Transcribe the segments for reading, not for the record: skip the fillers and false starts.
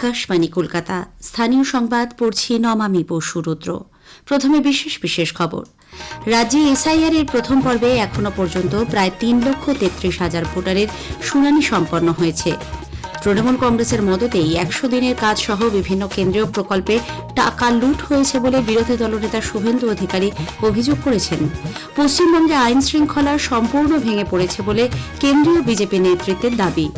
আকাশবাণী কলকাতা। স্থানীয় সংবাদ পড়ছি নমামি বসুরুদ্র। প্রথমে বিশেষ বিশেষ খবর। রাজ্যে এসআইআর এর প্রথম পর্বে এখনো পর্যন্ত প্রায় 3,33,000 ভোটারের শুনানি সম্পন্ন হয়েছে। তৃণমূল কংগ্রেসের মদতেই 100 দিনের কাজ সহ বিভিন্ন কেন্দ্রীয় প্রকল্পে টাকা লুট হয়েছে বলে বিরোধী দলনেতা শুভেন্দু অধিকারী অভিযোগ করেছেন। পশ্চিমবঙ্গে আইন শৃঙ্খলা সম্পূর্ণ ভেঙে পড়েছে বলে কেন্দ্রীয় বিজেপি নেতৃত্বের দাবি।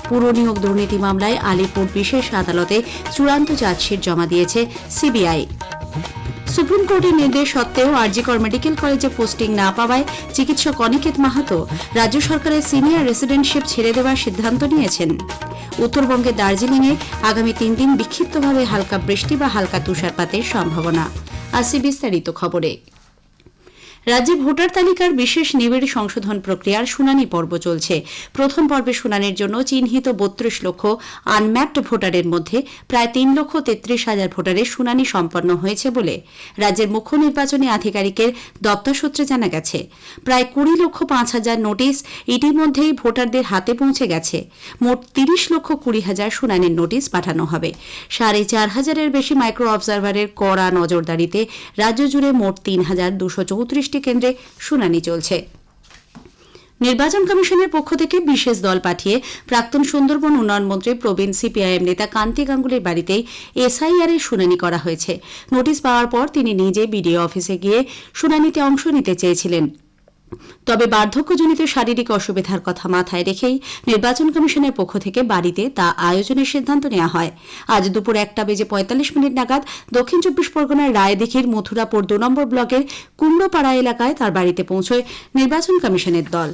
পুর নিয়োগ দুর্নীতি মামলায় আলিপুর বিশেষ আদালতে চূড়ান্ত চার্জশিট জমা দিয়েছে সিবিআই। সুপ্রিম কোর্টের নির্দেশ সত্ত্বেও আরজিকর মেডিকেল কলেজে পোস্টিং না পাওয়ায় চিকিৎসক অনিকেত মাহাতো রাজ্য সরকারের সিনিয়র রেসিডেন্টশিপ ছেড়ে দেওয়ার সিদ্ধান্ত নিয়েছেন। উত্তরবঙ্গের দার্জিলিংয়ে আগামী 3 দিন বিক্ষিপ্তভাবে হালকা বৃষ্টি বা হালকা তুষারপাতের সম্ভাবনা। আসি বিস্তারিত খবরে। রাজ্যে ভোটার তালিকার বিশেষ নিবিড় সংশোধন প্রক্রিয়ার শুনানি পর্ব চলছে। প্রথম পর্বে শুনানির জন্য চিহ্নিত 32 লক্ষ আনম্যাপড ভোটারের মধ্যে প্রায় 3,33,000 ভোটারের শুনানি সম্পন্ন হয়েছে বলে রাজ্যের মুখ্য নির্বাচনী আধিকারিকের দপ্তর সূত্রে জানা গেছে। প্রায় 20,05,000 নোটিশ ইতিমধ্যেই ভোটারদের হাতে পৌঁছে গেছে। মোট 30,20,000 শুনানির নোটিশ পাঠানো হবে। 4,500-এর বেশি মাইক্রো অবজারভারের কড়া নজরদারিতে রাজ্য জুড়ে মোট 3,234 কেন্দ্রে শুনানি চলছে। নির্বাচন কমিশনের পক্ষ থেকে বিশেষ দল পাঠিয়ে প্রাক্তন সুন্দরবন উন্নয়ন মন্ত্রী প্রবীণ সিপিআইএম নেতা কান্তি গাঙ্গুলির বাড়িতেই এসআইআর এর শুনানি করা হয়েছে। নোটিশ পাওয়ার পর তিনি নিজে বিডিও অফিসে গিয়ে শুনানিতে অংশ নিতে চেয়েছিলেন। তবে বার্ধক্যজনিত শারীরিক অসুবিধার কথা মাথায় রেখেই নির্বাচন কমিশনের পক্ষ থেকে বাড়িতে তা আয়োজনের সিদ্ধান্ত নেওয়া হয়। আজ দুপুর 1:45 নাগাদ দক্ষিণ 24 পরগনার রায়দিঘির মথুরাপুর 2 নম্বর ব্লকের কুমড়োপাড়া এলাকায় তার বাড়িতে পৌঁছয় নির্বাচন কমিশনের দল।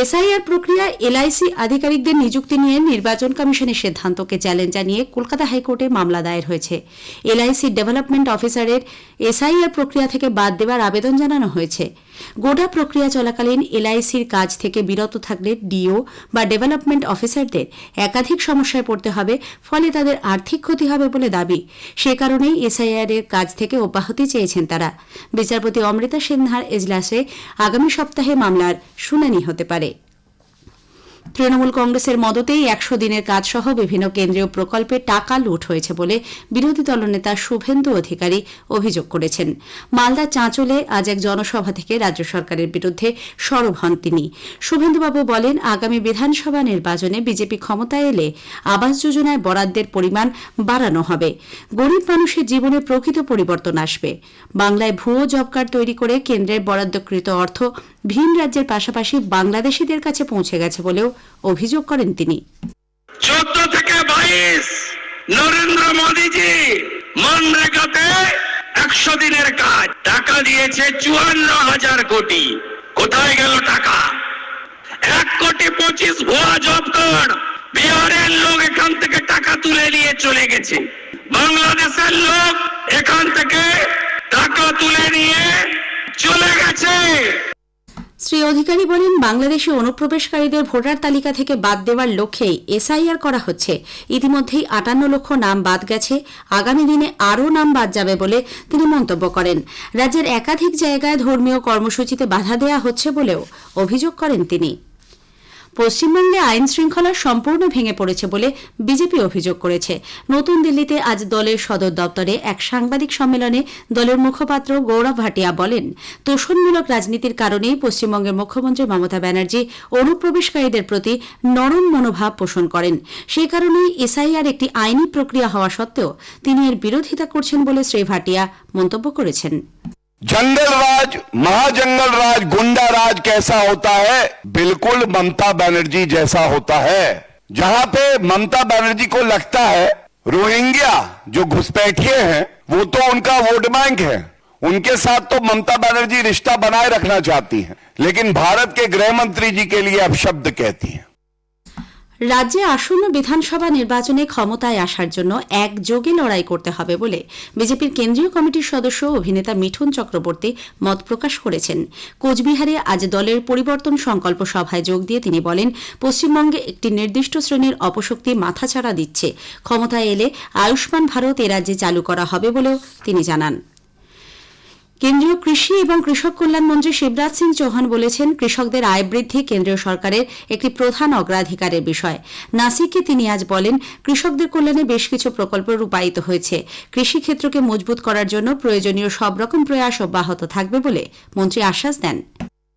এসআইআর প্রক্রিয়া এলআইসি আধিকারিকদের নিযুক্তি নিয়ে নির্বাচন কমিশনের সিদ্ধান্তকে চ্যালেঞ্জ জানিয়ে কলকাতা হাইকোর্টে মামলা দায়ের হয়েছে। এলআইসি ডেভেলপমেন্ট অফিসারের এসআইআর প্রক্রিয়া থেকে বাদ দেওয়ার আবেদন জানানো হয়েছে। গোটা প্রক্রিয়া চলাকালীন এলআইসির কাজ থেকে বিরত থাকলে ডিও বা ডেভেলপমেন্ট অফিসারদের একাধিক সমস্যায় পড়তে হবে, ফলে তাদের আর্থিক ক্ষতি হবে বলে দাবি। সে কারণেই এসআইআর এর কাজ থেকে অব্যাহতি চেয়েছেন তারা। বিচারপতি অমৃতা সিনহার এজলাসে আগামী সপ্তাহে মামলার শুনানি হতে পারে। তৃণমূল কংগ্রেসের মদতেই 100 দিনের কাজ সহ বিভিন্ন কেন্দ্রীয় প্রকল্পে টাকা লুট হয়েছে বলে বিরোধী দলনেতা শুভেন্দু অধিকারী অভিযোগ করেছেন। মালদা চাঁচলে আজ এক জনসভা থেকে রাজ্য সরকারের বিরুদ্ধে সরব হন তিনি। শুভেন্দুবাবু বলেন, আগামী বিধানসভা নির্বাচনে বিজেপি ক্ষমতায় এলে আবাস যোজনায় বরাদ্দের পরিমাণ বাড়ানো হবে। গরিব মানুষের জীবনে প্রকৃত পরিবর্তন আসবে। বাংলায় ভুয়ো জব কার্ড তৈরি করে কেন্দ্রের বরাদ্দকৃত অর্থ ভিন রাজ্যের পাশাপাশি বাংলাদেশিদের কাছে পৌঁছে গেছে বলেও অভিযোগ করেন তিনি। 14 থেকে 22 নরেন্দ্র মোদীজি মনরেগাতে 100 দিনের কাজ টাকা দিয়েছে 54,000 কোটি। কোথায় গেল টাকা? 1,25,00,000 ভুয়া জব কার্ড বিহারের লোক এখান থেকে টাকা তুলে নিয়ে চলে গেছে। বাংলাদেশের লোক এখান থেকে টাকা তুলে নিয়ে চলে গেছে। শ্রী অধিকারী বলেন, বাংলাদেশে অনুপ্রবেশকারীদের ভোটার তালিকা থেকে বাদ দেওয়ার লক্ষ্যেই এসআইআর করা হচ্ছে। ইতিমধ্যেই 58 লক্ষ নাম বাদ গেছে। আগামী দিনে আরও নাম বাদ যাবে বলে তিনি মন্তব্য করেন। রাজ্যের একাধিক জায়গায় ধর্মীয় কর্মসূচিতে বাধা দেওয়া হচ্ছে বলেও অভিযোগ করেন তিনি। পশ্চিমবঙ্গে আইন শৃঙ্খলা সম্পূর্ণ ভেঙে পড়েছে বলে বিজেপি অভিযোগ করেছে। নতুন দিল্লিতে আজ দলের সদর দপ্তরে এক সাংবাদিক সম্মেলনে দলের মুখপাত্র গৌরব ভাটিয়া বলেন, তোষণমূলক রাজনীতির কারণেই পশ্চিমবঙ্গের মুখ্যমন্ত্রী মমতা ব্যানার্জি অনুপ্রবেশকারীদের প্রতি নরম মনোভাব পোষণ করেন। সেই কারণেই এসআইআর একটি আইনি প্রক্রিয়া হওয়া সত্ত্বেও তিনি এর বিরোধিতা করছেন বলে শ্রী ভাটিয়া মন্তব্য করেছেন। जंगल राज, महाजंगल राज, गुंडा राज कैसा होता है? बिल्कुल ममता बनर्जी जैसा होता है। जहां पे ममता बनर्जी को लगता है रोहिंग्या जो घुसपैठिए हैं वो तो उनका वोट बैंक है, उनके साथ तो ममता बनर्जी रिश्ता बनाए रखना चाहती हैं, लेकिन भारत के गृह मंत्री जी के लिए अपशब्द कहती हैं। রাজ্যে আসন্ন বিধানসভা নির্বাচনে ক্ষমতায় আসার জন্য একযোগে লড়াই করতে হবে বলে বিজেপির কেন্দ্রীয় কমিটির সদস্য অভিনেতা মিঠুন চক্রবর্তী মত প্রকাশ করেছেন। কোচবিহারে আজ দলের পরিবর্তন সংকল্প সভায় যোগ দিয়ে তিনি বলেন, পশ্চিমবঙ্গে একটি নির্দিষ্ট শ্রেণীর অপশক্তি মাথাচাড়া দিচ্ছে। ক্ষমতায় এলে আয়ুষ্মান ভারত এ রাজ্যে চালু করা হবে বলেও তিনি জানান। কেন্দ্রীয় কৃষি এবং কৃষক কল্যাণ মন্ত্রী শিবরাজ সিং চৌহান বলেছেন, কৃষকদের আয় বৃদ্ধি কেন্দ্রীয় সরকারের একটি প্রধান অগ্রাধিকারের বিষয়। নাসিকে তিনি আজ বলেন, কৃষকদের কল্যাণে বেশ কিছু প্রকল্প রূপায়িত হয়েছে। কৃষিক্ষেত্রকে মজবুত করার জন্য প্রয়োজনীয় সব রকম প্রয়াস অব্যাহত থাকবে বলে মন্ত্রী আশ্বাস দেন।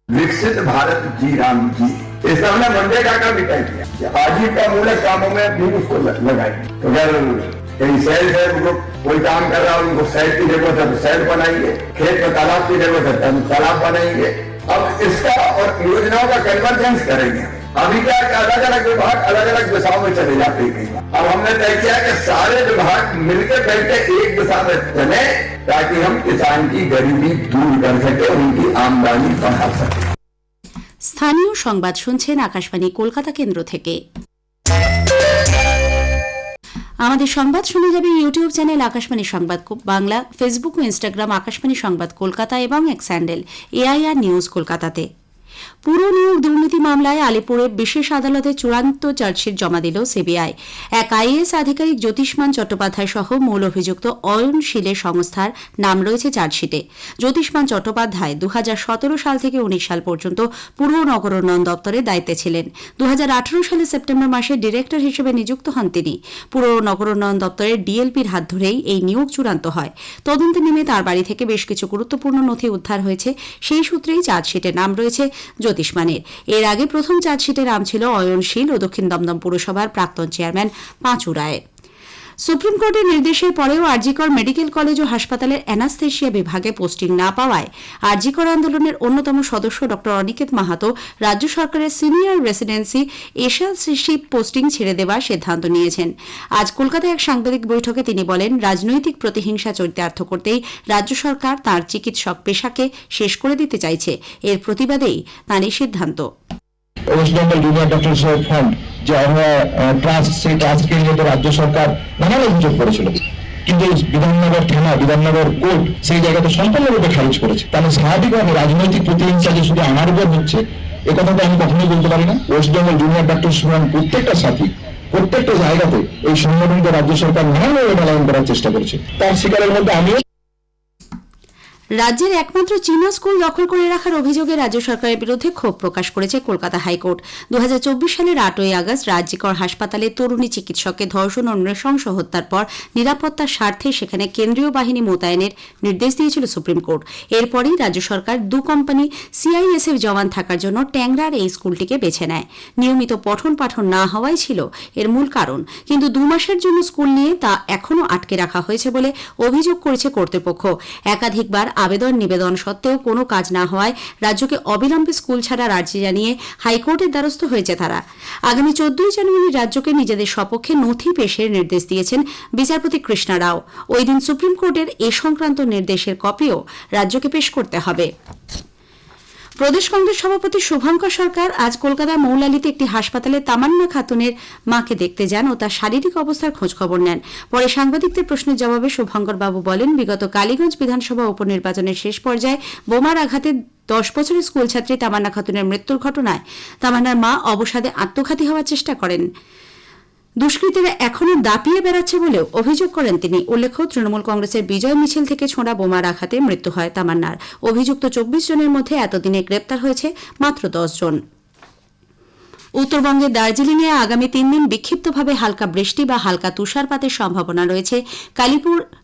विकसित भारत जी राम जी, इस हमने मनरेगा का भी तय किया। आजीविका मूलक कामों में भी उसको लगाएंगे। तो अगर कहीं शहर से कोई काम कर रहा है, उनको शहर की जरूरत है तो शहर बनाएंगे, खेत में तालाब की जरूरत है तो हम तालाब बनाएंगे। अब इसका और योजनाओं का कन्वर्जेंस करेंगे। अभी क्या अलग अलग विभाग अलग अलग दिशाओं में चले जाते हैं। अब हमने तय किया कि सारे विभाग मिलकर बैठे एक दिशा में चले, ताकि हम किसान की गरीबी दूर कर सके, उनकी आमदनी बढ़ा सके। স্থানীয় সংবাদ শুনছেন আকাশবাণী কলকাতা কেন্দ্র থেকে। আমাদের সংবাদ শোনা যাবে ইউটিউব চ্যানেল আকাশবাণী সংবাদ বাংলা, ফেসবুক ও ইনস্টাগ্রাম আকাশবাণী সংবাদ কলকাতা এবং এক্স হ্যান্ডেল এআইআর নিউজ কলকাতাতে। পুর নিয়োগ দুর্নীতি মামলায় আলিপুরের বিশেষ আদালতে চূড়ান্ত চার্জশিট জমা দিল সিবিআই। এক আইএএস আধিকারিক জ্যোতিষ্মান চট্টোপাধ্যায় সহ মূল অভিযুক্ত অয়ন শীলের সংস্থার নাম রয়েছে চার্জশিটে। জ্যোতিষ্মান চট্টোপাধ্যায় 2017 সাল থেকে 19 সাল পর্যন্ত পুর নগর উন্নয়ন দপ্তরের দায়িত্বে ছিলেন। 2018 সালে সেপ্টেম্বর মাসে ডিরেক্টর হিসেবে নিযুক্ত হন তিনি। পুর নগর উন্নয়ন দপ্তরের ডিএলপির হাত ধরেই এই নিয়োগ চূড়ান্ত হয়। তদন্তে নেমে তার বাড়ি থেকে বেশ কিছু গুরুত্বপূর্ণ নথি উদ্ধার হয়েছে। সেই সূত্রেই চার্জশিটে নাম রয়েছে জ্যোতিষ্মানের। এর আগে প্রথম চার্জশিটে নাম ছিল অয়নশীল ও দক্ষিণ দমদম পুরসভার প্রাক্তন চেয়ারম্যান পাঁচু রায়ের। সুপ্রিম কোর্টের নির্দেশের পরেও আরজিকর মেডিকেল কলেজ ও হাসপাতালের অ্যানাস্থেশিয়া বিভাগে পোস্টিং না পাওয়ায় আরজিকর আন্দোলনের অন্যতম সদস্য ড অনিকেত মাহাতো রাজ্য সরকারের সিনিয়র রেসিডেন্সি এশিয়াশিপ পোস্টিং ছেড়ে দেওয়ার সিদ্ধান্ত নিয়েছেন। আজ কলকাতায় এক সাংবাদিক বৈঠকে তিনি বলেন, রাজনৈতিক প্রতিহিংসা চরিতার্থ করতেই রাজ্য সরকার তাঁর চিকিৎসক পেশাকে শেষ করে দিতে চাইছে। এর প্রতিবাদেই তাঁর এই সিদ্ধান্ত। West Bengal junior doctor fund যে ট্রাস্ট, সেই ট্রাস্টকে নিয়ে তো রাজ্য সরকার নানান অভিযোগ করেছিল, কিন্তু বিধাননগর থানা, বিধাননগর কোর্ট সেই জায়গাতে সম্পূর্ণরূপে খারিজ করেছে। তাহলে স্বাভাবিকভাবে রাজনৈতিক প্রতিহিংসা যে শুধু আমার উপর হচ্ছে, এ কথা তো আমি কখনোই বলতে পারি না। West Bengal junior doctor fund প্রত্যেকটা সাথী, প্রত্যেকটা জায়গাতে এই সংগঠনকে রাজ্য সরকার নানানভাবে মেলায়ন করার চেষ্টা করেছে। তার শিকারের মধ্যে আমিও। রাজ্যের একমাত্র চীনা স্কুল দখল করে রাখার অভিযোগে রাজ্য সরকারের বিরুদ্ধে ক্ষোভ প্রকাশ করেছে কলকাতা হাইকোর্ট। 2024 সালের 8ই আগস্ট রাজ্যকর হাসপাতালে তরুণী চিকিৎসককে ধর্ষণ ও নৃশংস হত্যার পর নিরাপত্তার স্বার্থে সেখানে কেন্দ্রীয় বাহিনী মোতায়েনের নির্দেশ দিয়েছিল সুপ্রিম কোর্ট। এরপরই রাজ্য সরকার দু কোম্পানি সিআইএসএফ জওয়ান থাকার জন্য ট্যাংরার এই স্কুলটিকে বেছে নেয়। নিয়মিত পঠন পাঠন না হওয়াই ছিল এর মূল কারণ, কিন্তু 2 মাসের জন্য স্কুল নিয়ে তা এখনও আটকে রাখা হয়েছে বলে অভিযোগ করেছে কর্তৃপক্ষ। একাধিকবার আবেদন নিবেদন সত্ত্বেও কোনো কাজ না হওয়ায় রাজ্যকে অবিলম্বে স্কুল ছাড়ার আর্জি জানিয়ে হাইকোর্টের দ্বারস্থ হয়েছে তারা। আগামী 14 জানুয়ারি রাজ্যকে নিজেদের সপক্ষে নথি পেশের নির্দেশ দিয়েছেন বিচারপতি কৃষ্ণা রাও। ওই দিন সুপ্রিম কোর্টের এ সংক্রান্ত নির্দেশের কপিও রাজ্যকে পেশ করতে হবে। প্রদেশ কংগ্রেস সভাপতি শুভঙ্কর সরকার আজ কলকাতার মৌলালিতে একটি হাসপাতালে তামান্না খাতুনের মাকে দেখতে যান ও তার শারীরিক অবস্থার খোঁজখবর নেন। পরে সাংবাদিকদের প্রশ্নের জবাবে শুভঙ্কর বাবু বলেন, বিগত কালীগঞ্জ বিধানসভা উপনির্বাচনের শেষ পর্যায়ে বোমার আঘাতে 10 বছরের স্কুল ছাত্রী তামান্না খাতুনের মৃত্যুর ঘটনায় তামান্নার মা অবসাদে আত্মঘাতী হওয়ার চেষ্টা করেন। দুষ্কৃতীরা এখনও দাপিয়ে বেড়াচ্ছে বলেও অভিযোগ করেন তিনি। উল্লেখ্য, তৃণমূল কংগ্রেসের বিজয় মিছিল থেকে ছোঁড়া বোমার আঘাতে মৃত্যু হয় তামান্নার। অভিযুক্ত 24 জনের মধ্যে এতদিনে গ্রেপ্তার হয়েছে মাত্র 10 জন। উত্তরবঙ্গের দার্জিলিংয়ে আগামী 3 দিন বিক্ষিপ্তভাবে হালকা বৃষ্টি বা হালকা তুষারপাতের সম্ভাবনা রয়েছে।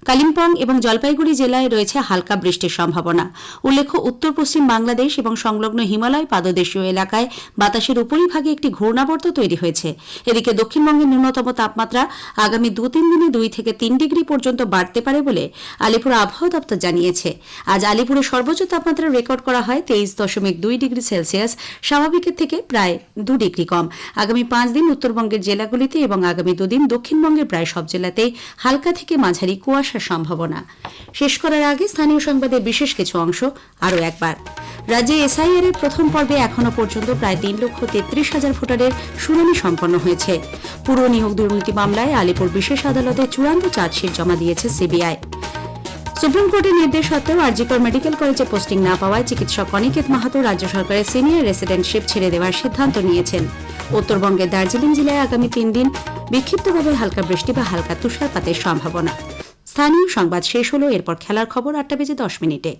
কালিম্পং এবং জলপাইগুড়ি জেলায় রয়েছে হালকা বৃষ্টির সম্ভাবনা। উল্লেখ্য, উত্তর পশ্চিম বাংলাদেশ এবং সংলগ্ন হিমালয় পাদদেশীয় এলাকায় বাতাসের উপরিভাগে একটি ঘূর্ণাবর্ত তৈরি হয়েছে। এদিকে দক্ষিণবঙ্গের ন্যূনতম তাপমাত্রা আগামী 2-3 দিনে 2 থেকে 3 ডিগ্রি পর্যন্ত বাড়তে পারে বলে আলিপুর আবহাওয়া দপ্তর জানিয়েছে। আজ আলিপুরে সর্বোচ্চ তাপমাত্রা রেকর্ড করা হয় 23.2 ডিগ্রি সেলসিয়াস, স্বাভাবিকের থেকে প্রায় 2 ডিগ্রি কম। আগামী 5 দিন উত্তরবঙ্গের জেলাগুলিতে এবং আগামী 2 দিন দক্ষিণবঙ্গের প্রায় সব জেলাতেই হালকা থেকে মাঝারি কুয়াশার সম্ভাবনা। শেষ করার আগে স্থানীয় সংবাদের বিশেষ কিছু অংশ আরও একবার। রাজ্যে এসআইআর এর প্রথম পর্বে এখনো পর্যন্ত প্রায় 3,33,000 ভোটারের শুনানি সম্পন্ন হয়েছে। পুর নিয়োগ দুর্নীতি মামলায় আলিপুর বিশেষ আদালতে চূড়ান্ত চার্জশিট জমা দিয়েছে সিবিআই। সুপ্রিম কোর্টের নির্দেশ সত্ত্বেও আরজিকর মেডিকেল কলেজে পোস্টিং না পাওয়ায় চিকিৎসক অনিকেত মাহাতো রাজ্য সরকারের সিনিয়র রেসিডেন্টশিপ ছেড়ে দেওয়ার সিদ্ধান্ত নিয়েছেন। উত্তরবঙ্গের দার্জিলিং জেলায় আগামী 3 দিন বিক্ষিপ্তভাবে হালকা বৃষ্টি বা হালকা তুষারপাতের সম্ভাবনা। স্থানীয় সংবাদ শেষ হলো। এরপর খেলার খবর 8টা বেজে 10 মিনিটে।